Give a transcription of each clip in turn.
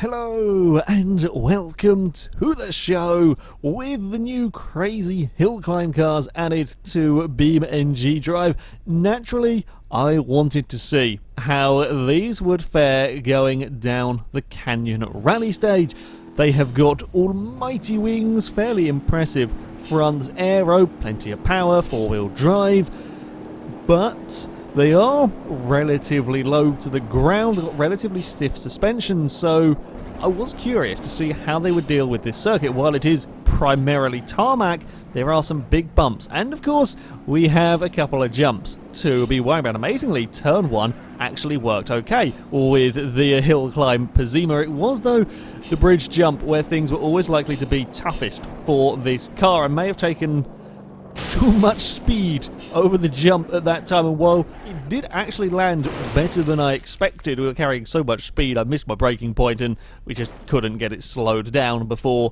Hello and welcome to the show with the new crazy hill climb cars added to BeamNG Drive. Naturally, I wanted to see how these would fare going down the Canyon Rally stage. They have got almighty wings, fairly impressive front aero, plenty of power, four-wheel drive, but they are relatively low to the ground, got relatively stiff suspension, so I was curious to see how they would deal with this circuit. While it is primarily tarmac, there are some big bumps, and of course we have a couple of jumps to be worried about. Amazingly, turn 1 actually worked okay with the hill climb Pigeon. It was, though, the bridge jump where things were always likely to be toughest for this car, and may have taken too much speed over the jump at that time, and while it did actually land better than I expected, we were carrying so much speed I missed my braking point and we just couldn't get it slowed down before,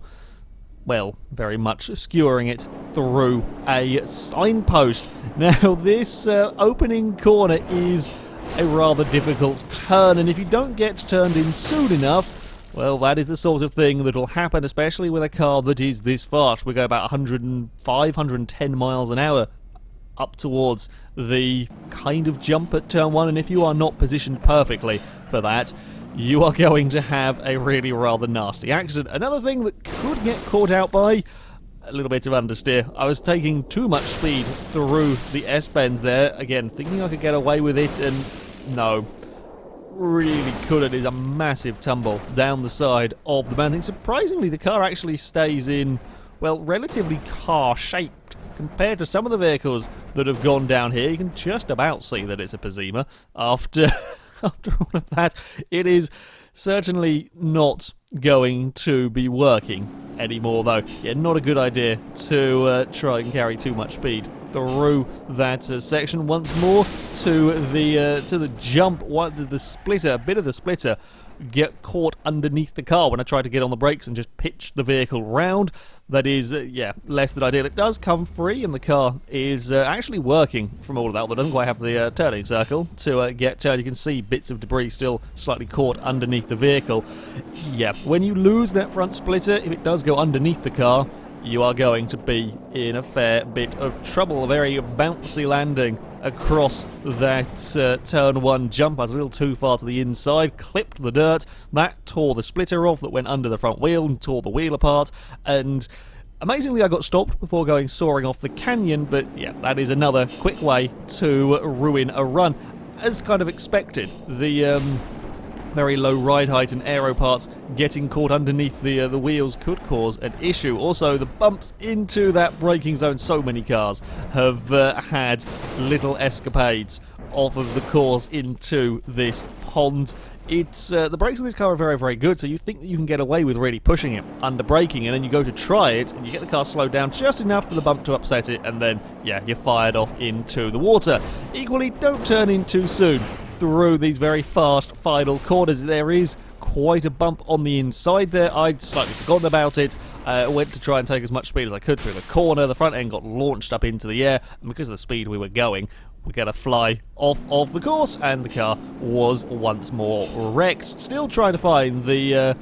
well, very much skewering it through a signpost. Now this opening corner is a rather difficult turn, and if you don't get turned in soon enough, well, that is the sort of thing that will happen, especially with a car that is this fast. We go about 105, 110 miles an hour up towards the kind of jump at turn 1, and if you are not positioned perfectly for that, you are going to have a really rather nasty accident. Another thing that could get caught out by a little bit of understeer. I was taking too much speed through the S-bends there, again, thinking I could get away with it, and no. Really couldn't. It is a massive tumble down the side of the mountain. Surprisingly, the car actually stays in, well, relatively car-shaped compared to some of the vehicles that have gone down here. You can just about see that it's a Pigeon after after all of that. It is certainly not going to be working anymore, though. Yeah, not a good idea to try and carry too much speed through that section. Once more to the jump, the splitter, a bit of the splitter get caught underneath the car when I try to get on the brakes and just pitch the vehicle round. That is, yeah, less than ideal. It does come free, and the car is actually working from all of that, although it doesn't quite have the turning circle to get turned. You can see bits of debris still slightly caught underneath the vehicle. Yeah, when you lose that front splitter, if it does go underneath the car, you are going to be in a fair bit of trouble. A very bouncy landing across that turn 1 jump. I was a little too far to the inside, clipped the dirt, that tore the splitter off that went under the front wheel and tore the wheel apart, and amazingly I got stopped before going soaring off the canyon. But yeah, that is another quick way to ruin a run. As kind of expected, the very low ride height and aero parts getting caught underneath the wheels could cause an issue. Also, the bumps into that braking zone, so many cars have had little escapades off of the course into this pond. It's the brakes on this car are very, very good, so you think that you can get away with really pushing it under braking, and then you go to try it and you get the car slowed down just enough for the bump to upset it, and then, yeah, you're fired off into the water. Equally, don't turn in too soon through these very fast final corners. There is quite a bump on the inside there. I'd slightly forgotten about it. Went to try and take as much speed as I could through the corner. The front end got launched up into the air, and because of the speed we were going, we got to fly off of the course, and the car was once more wrecked. Still trying to find the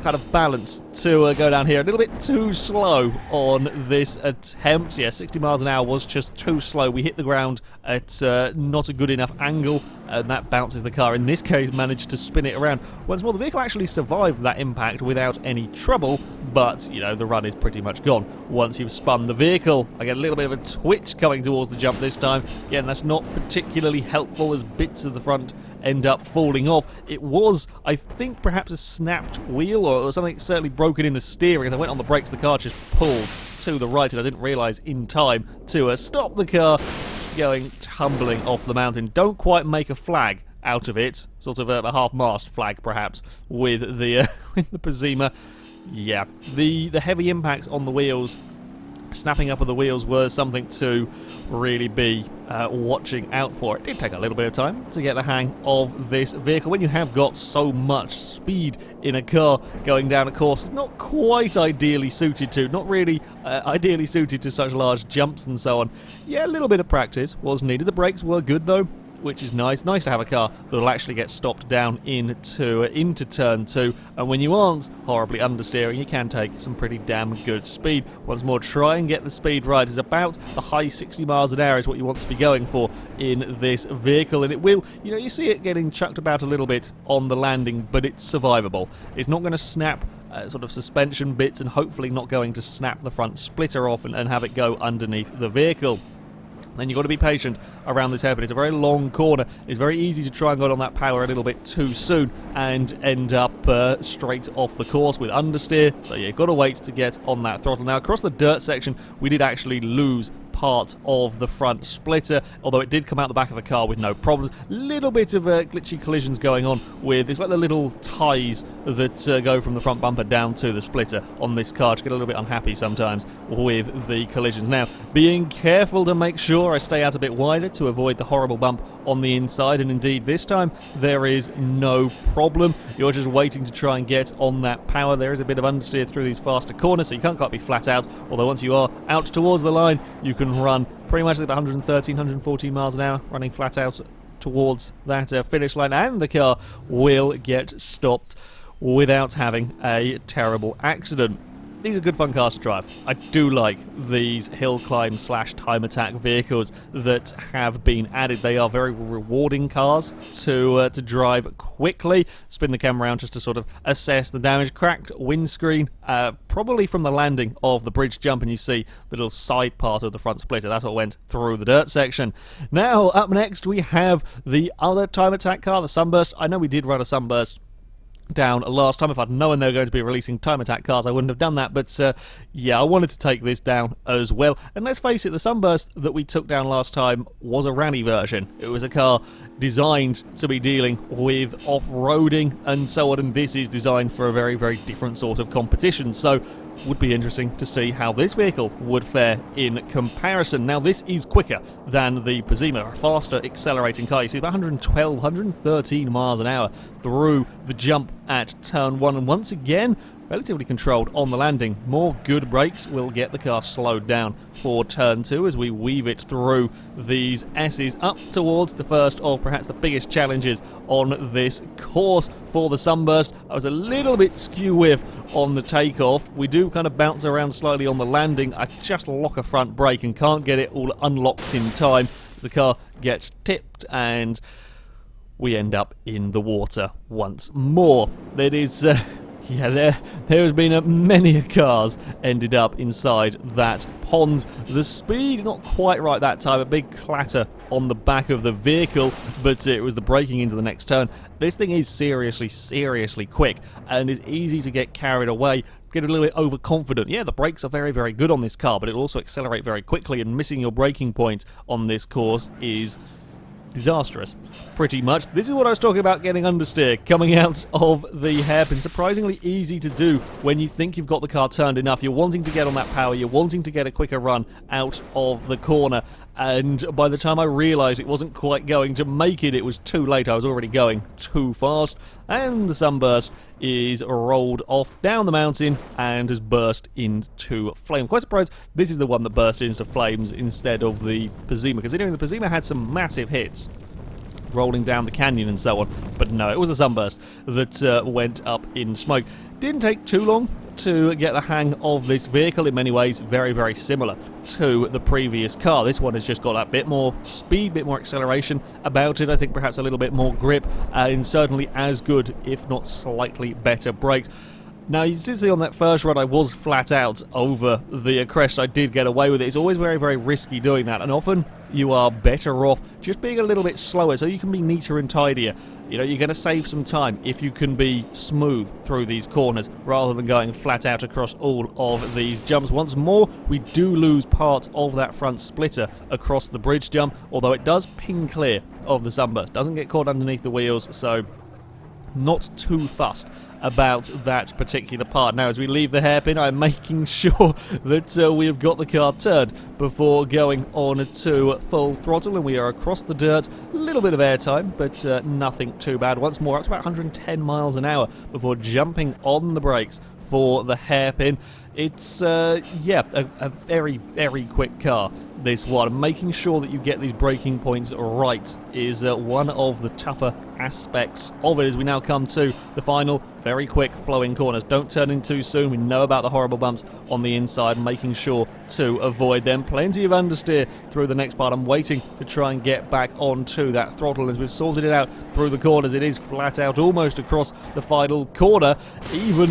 kind of balance to go down here. A little bit too slow on this attempt. Yeah, 60 miles an hour was just too slow. We hit the ground at not a good enough angle, and that bounces the car. In this case, managed to spin it around. Once more, the vehicle actually survived that impact without any trouble, but, you know, the run is pretty much gone once you've spun the vehicle. I get a little bit of a twitch coming towards the jump this time. Again, that's not particularly helpful as bits of the front end up falling off. It was, I think, perhaps a snapped wheel or something certainly broken in the steering. As I went on the brakes, the car just pulled to the right, and I didn't realise in time to stop the car going tumbling off the mountain. Don't quite make a flag out of it, sort of a half-mast flag perhaps with the with the Pigeon. Yeah, the heavy impacts on the wheels, snapping up of the wheels, were something to really be watching out for. It did take a little bit of time to get the hang of this vehicle. When you have got so much speed in a car going down a course, it's not quite ideally suited to, not really ideally suited to such large jumps and so on. Yeah, a little bit of practice was needed. The brakes were good though. which is nice. Nice to have a car that will actually get stopped down into turn 2, and when you aren't horribly understeering, you can take some pretty damn good speed. Once more, try and get the speed right. It's about the high 60 miles an hour is what you want to be going for in this vehicle, and it will, you see it getting chucked about a little bit on the landing, but it's survivable. It's not going to snap sort of suspension bits, and hopefully not going to snap the front splitter off and have it go underneath the vehicle. Then you've got to be patient around this hairpin. It's a very long corner. It's very easy to try and go on that power a little bit too soon and end up straight off the course with understeer. So yeah, you've got to wait to get on that throttle. Now, across the dirt section, we did actually lose part of the front splitter, although it did come out the back of the car with no problems. Little bit of glitchy collisions going on with, it's like the little ties that go from the front bumper down to the splitter on this car. To get a little bit unhappy sometimes with the collisions. Now, being careful to make sure I stay out a bit wider to avoid the horrible bump on the inside, and indeed this time there is no problem. You're just waiting to try and get on that power. There is a bit of understeer through these faster corners, so you can't quite be flat out, although once you are out towards the line, you can run pretty much at 113, 114 miles an hour, running flat out towards that finish line, and the car will get stopped without having a terrible accident. These are good fun cars to drive. I do like these hill climb / time attack vehicles that have been added. They are very rewarding cars to drive quickly. Spin the camera around just to sort of assess the damage. Cracked windscreen, probably from the landing of the bridge jump, and you see the little side part of the front splitter. That's what went through the dirt section. Now, up next, we have the other time attack car, the Sunburst. I know we did run a Sunburst down last time. If I'd known they were going to be releasing time attack cars, I wouldn't have done that, but yeah, I wanted to take this down as well. And let's face it, the Sunburst that we took down last time was a rally version. It was a car designed to be dealing with off-roading and so on, and this is designed for a very, very different sort of competition, so would be interesting to see how this vehicle would fare in comparison. Now, this is quicker than the Pigeon, a faster accelerating car. You see about 112, 113 miles an hour through the jump at turn 1, and once again, relatively controlled on the landing. More good brakes will get the car slowed down for turn 2 as we weave it through these S's up towards the first of perhaps the biggest challenges on this course for the Sunburst. I was a little bit skew-whiff on the takeoff. We do kind of bounce around slightly on the landing. I just lock a front brake and can't get it all unlocked in time. The car gets tipped and we end up in the water once more. That is... yeah, there has been many cars ended up inside that pond. The speed, not quite right that time, a big clatter on the back of the vehicle, but it was the braking into the next turn. This thing is seriously, seriously quick, and is easy to get carried away, get a little bit overconfident. Yeah, the brakes are very, very good on this car, but it'll also accelerate very quickly, and missing your braking point on this course is disastrous, pretty much. This is what I was talking about, getting understeer, coming out of the hairpin. Surprisingly easy to do when you think you've got the car turned enough. You're wanting to get on that power, you're wanting to get a quicker run out of the corner, and by the time I realised it wasn't quite going to make it, it was too late. I was already going too fast, and the Sunburst is rolled off down the mountain and has burst into flame. Quite surprised this is the one that burst into flames instead of the Pigeon, considering the Pigeon had some massive hits rolling down the canyon and so on, but no, it was the Sunburst that went up in smoke. Didn't take too long to get the hang of this vehicle. In many ways, very, very similar to the previous car. This one has just got a bit more speed, bit more acceleration about it. I think perhaps a little bit more grip, and certainly as good, if not slightly better brakes. Now, you did see on that first run I was flat out over the crest. I did get away with it. It's always very, very risky doing that, and often you are better off just being a little bit slower so you can be neater and tidier. You know, you're going to save some time if you can be smooth through these corners rather than going flat out across all of these jumps. Once more, we do lose part of that front splitter across the bridge jump, although it does ping clear of the Sunburst. Doesn't get caught underneath the wheels, so not too fussed about that particular part. Now, as we leave the hairpin, I'm making sure that we have got the car turned before going on to full throttle, and we are across the dirt. A little bit of airtime, but nothing too bad. Once more, up to about 110 miles an hour before jumping on the brakes for the hairpin. It's, yeah, a very, very quick car, this one. Making sure that you get these braking points right is one of the tougher aspects of it as we now come to the final very quick flowing corners. Don't turn in too soon. We know about the horrible bumps on the inside, making sure to avoid them. Plenty of understeer through the next part. I'm waiting to try and get back onto that throttle as we've sorted it out through the corners. It is flat out almost across the final corner, even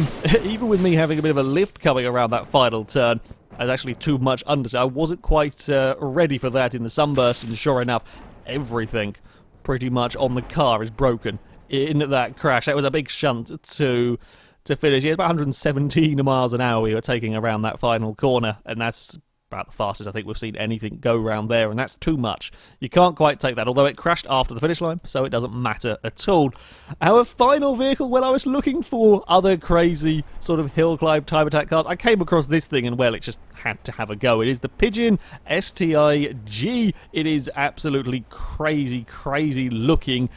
with me having a bit of a lift coming around that final turn. There's actually too much understeer. I wasn't quite ready for that in the sunburst, and sure enough, everything pretty much on the car is broken in that crash. That was a big shunt to finish. Yeah, it's about 117 miles an hour we were taking around that final corner, and that's about the fastest I think we've seen anything go around there, and that's too much. You can't quite take that, although it crashed after the finish line, so it doesn't matter at all. Our final vehicle, well, I was looking for other crazy sort of hill climb time attack cars. I came across this thing, and well, it just had to have a go. It is the Pigeon STG. It is absolutely crazy looking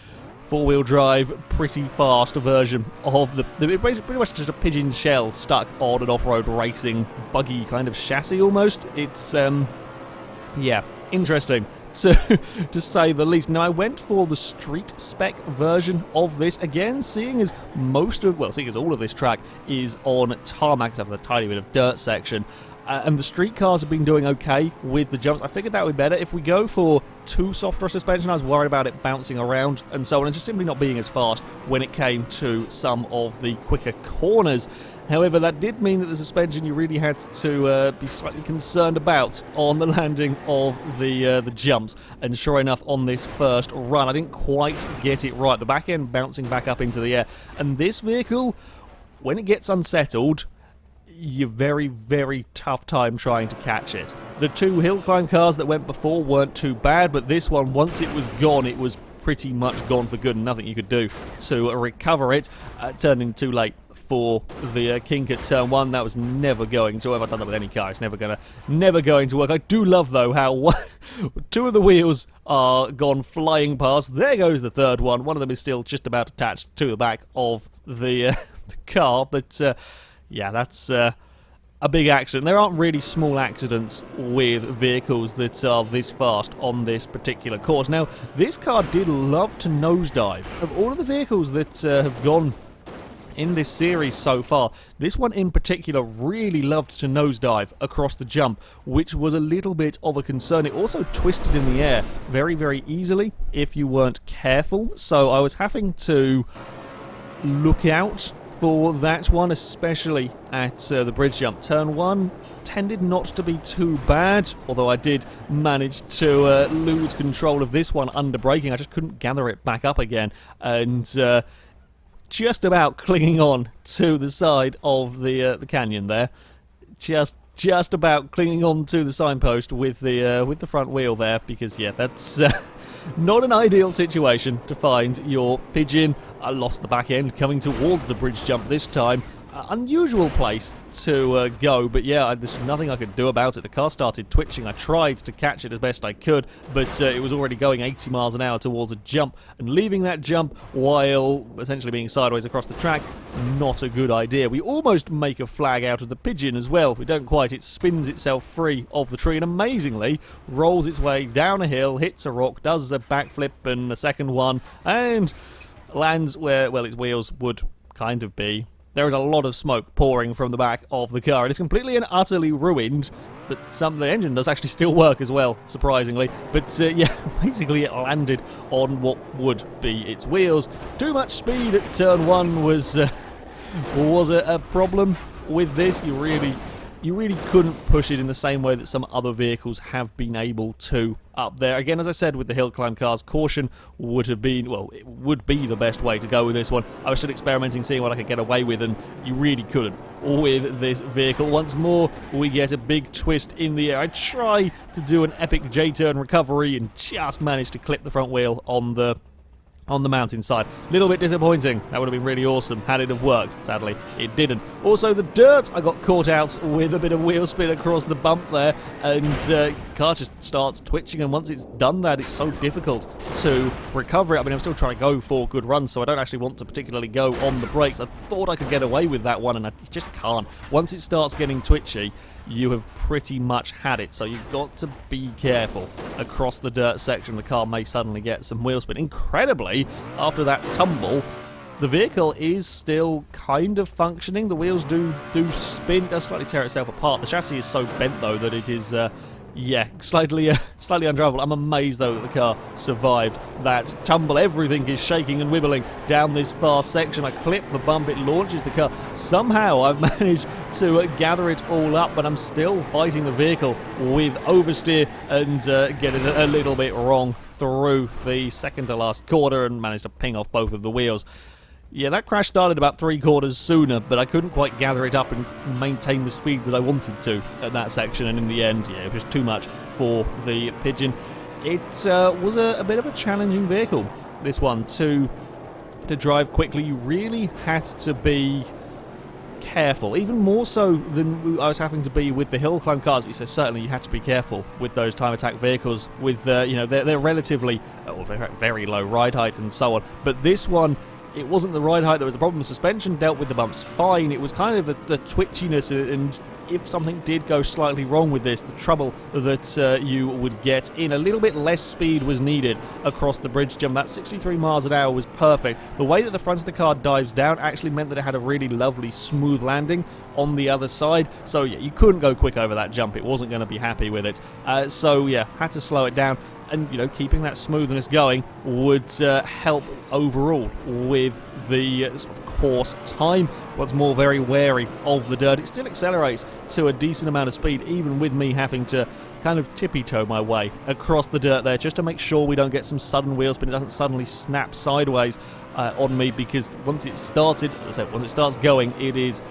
four-wheel drive, pretty fast version of the pretty much just a pigeon shell stuck on an off-road racing buggy kind of chassis almost. It's yeah, interesting to say the least. Now I went for the street spec version of this again, seeing as all of this track is on tarmac except for the tiny bit of dirt section. And the street cars have been doing okay with the jumps. I figured that would be better. If we go for too soft a suspension, I was worried about it bouncing around and so on, and just simply not being as fast when it came to some of the quicker corners. However, that did mean that the suspension you really had to be slightly concerned about on the landing of the jumps. And sure enough, on this first run, I didn't quite get it right. The back end bouncing back up into the air. And this vehicle, when it gets unsettled, you're very tough time trying to catch it. The two hill climb cars that went before weren't too bad, but this one, once it was gone, it was pretty much gone for good and nothing you could do to recover it. Turning too late for the kink at turn one. That was never going to, I've done that with any car, it's never going to work. I do love though how two of the wheels are gone flying past. There goes the third one. One of them is still just about attached to the back of the car, but yeah, that's a big accident. There aren't really small accidents with vehicles that are this fast on this particular course. Now, this car did love to nosedive. Of all of the vehicles that have gone in this series so far, this one in particular really loved to nosedive across the jump, which was a little bit of a concern. It also twisted in the air very easily if you weren't careful, so I was having to look out for that one, especially at the bridge jump. Turn one tended not to be too bad, although I did manage to lose control of this one under braking. I just couldn't gather it back up again, and just about clinging on to the side of the canyon there. Just about clinging on to the signpost with the front wheel there, because yeah, that's not an ideal situation to find your Pigeon. I lost the back end coming towards the bridge jump this time. Unusual place to go, but yeah, there's nothing I could do about it. The car started twitching. I tried to catch it as best I could, but it was already going 80 miles an hour towards a jump, and leaving that jump while essentially being sideways across the track, not a good idea. We almost make a flag out of the Pigeon as well. We don't quite. It spins itself free of the tree and amazingly rolls its way down a hill, hits a rock, does a backflip and a second one, and lands where, well, its wheels would kind of be. There is a lot of smoke pouring from the back of the car. It is completely and utterly ruined, but the engine does actually still work as well, surprisingly. But yeah, basically it landed on what would be its wheels. Too much speed at turn one was a problem with this. You really couldn't push it in the same way that some other vehicles have been able to up there. Again, as I said, with the hill climb cars, caution would have been, well, it would be the best way to go with this one. I was still experimenting, seeing what I could get away with, and you really couldn't with this vehicle. Once more, we get a big twist in the air. I try to do an epic J-turn recovery and just manage to clip the front wheel on the on the mountainside. Little bit disappointing. That would have been really awesome had it have worked. Sadly, it didn't. Also, the dirt, I got caught out with a bit of wheel spin across the bump there, and the car just starts twitching, and once it's done that, it's so difficult to recover it. I mean, I'm still trying to go for good runs, so I don't actually want to particularly go on the brakes. I thought I could get away with that one, and I just can't. Once it starts getting twitchy, you have pretty much had it, so you've got to be careful. Across the dirt section, the car may suddenly get some wheel spin. Incredibly, after that tumble, the vehicle is still kind of functioning. The wheels do spin. It does slightly tear itself apart. The chassis is so bent, though, that it is slightly undrivable. I'm amazed, though, that the car survived that tumble. Everything is shaking and wibbling down this fast section. I clip the bump, it launches the car. Somehow I've managed to gather it all up, but I'm still fighting the vehicle with oversteer and get it a little bit wrong through the second to last quarter and managed to ping off both of the wheels. Yeah, that crash started about 3 quarters sooner, but I couldn't quite gather it up and maintain the speed that I wanted to at that section, and in the end, yeah, it was too much for the Pigeon. It was a bit of a challenging vehicle, this one, to drive quickly. You really had to be careful, even more so than I was having to be with the hill climb cars. So certainly you had to be careful with those time attack vehicles with they're relatively very low ride height and so on, but this one, it wasn't the ride height that was the problem. The suspension dealt with the bumps fine. It was kind of the twitchiness, and if something did go slightly wrong with this, the trouble that you would get in. A little bit less speed was needed across the bridge jump. That 63 miles an hour was perfect. The way that the front of the car dives down actually meant that it had a really lovely smooth landing on the other side. So yeah, you couldn't go quick over that jump. It wasn't going to be happy with it. So yeah, had to slow it down. And, keeping that smoothness going would help overall with the sort of course time. What's more, very wary of the dirt. It still accelerates to a decent amount of speed, even with me having to kind of tippy-toe my way across the dirt there, just to make sure we don't get some sudden wheel spin. It doesn't suddenly snap sideways on me, because once it started, as I said, once it starts going, it is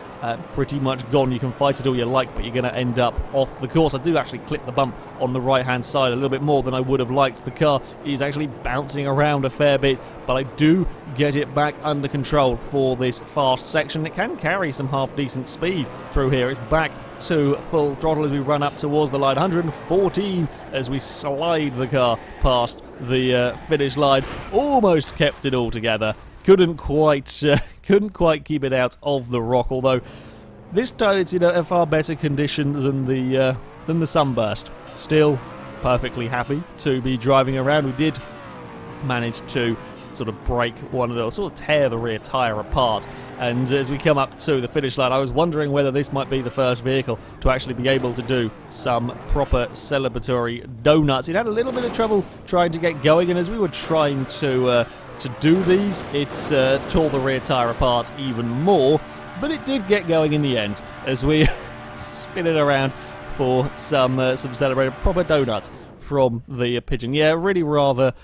pretty much gone. You can fight it all you like, but you're going to end up off the course. I do actually clip the bump on the right-hand side a little bit more than I would have liked. The car is actually bouncing around a fair bit, but I do get it back under control for this fast section. It can carry some half-decent speed through here. It's back to full throttle as we run up towards the line. 114 as we slide the car past the finish line. Almost kept it all together. Couldn't quite keep it out of the rock. Although this time it's in a far better condition than the sunburst. Still perfectly happy to be driving around. We did manage to sort of break one of those, sort of tear the rear tyre apart. And as we come up to the finish line, I was wondering whether this might be the first vehicle to actually be able to do some proper celebratory donuts. It had a little bit of trouble trying to get going, and as we were trying to do these, it tore the rear tyre apart even more, but it did get going in the end as we spin it around for some celebrated proper donuts from the Pigeon. Yeah, really rather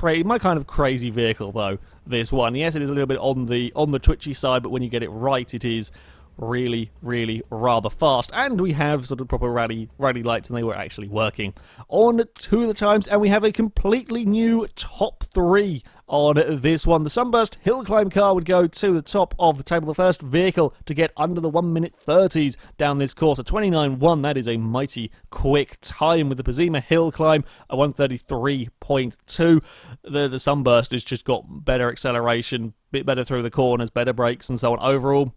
my kind of crazy vehicle, though, this one. Yes, it is a little bit on the twitchy side, but when you get it right, it is really, really rather fast. And we have sort of proper rally lights, and they were actually working on 2 of the times, and we have a completely new top 3 on this one. The Sunburst Hill Climb car would go to the top of the table, the first vehicle to get under the 1:30s down this course. A 29.1, that is a mighty quick time, with the Pazima Hill Climb a 1:33.2. The Sunburst has just got better acceleration, bit better through the corners, better brakes and so on. Overall,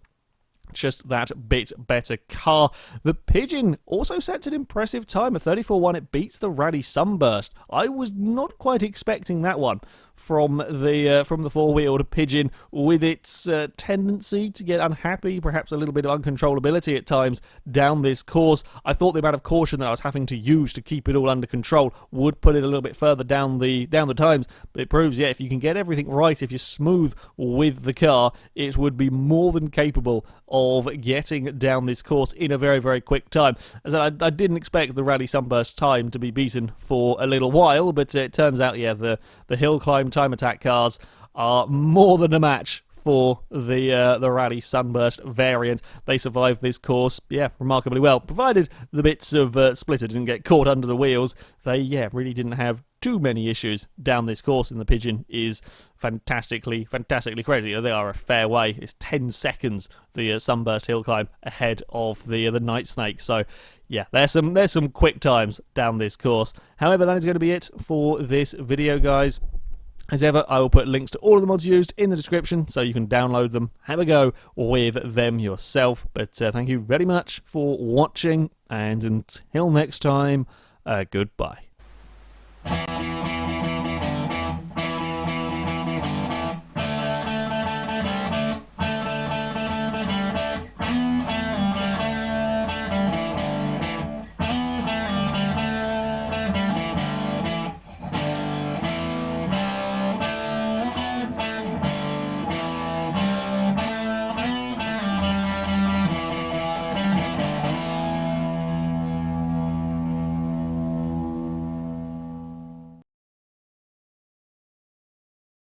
just that bit better car. The Pigeon also sets an impressive time, a 34.1. It beats the Rally Sunburst. I was not quite expecting that one from the four-wheeled Pigeon, with its tendency to get unhappy, perhaps a little bit of uncontrollability at times down this course. I thought the amount of caution that I was having to use to keep it all under control would put it a little bit further down the times, but it proves, yeah, if you can get everything right, if you're smooth with the car, it would be more than capable of getting down this course in a very, very quick time. As I didn't expect the Rally Sunburst time to be beaten for a little while, but it turns out, yeah, the Hill Climb time attack cars are more than a match for the Rally Sunburst variant. They survived this course, yeah, remarkably well. Provided the bits of splitter didn't get caught under the wheels, they, yeah, really didn't have too many issues down this course in the Pigeon is fantastically crazy. They are a fair way. It's 10 seconds the Sunburst hill climb ahead of the Night Snake. So yeah, there's some quick times down this course. However, that is going to be it for this video, guys. As ever, I will put links to all of the mods used in the description so you can download them, have a go with them yourself. But thank you very much for watching, and until next time, goodbye.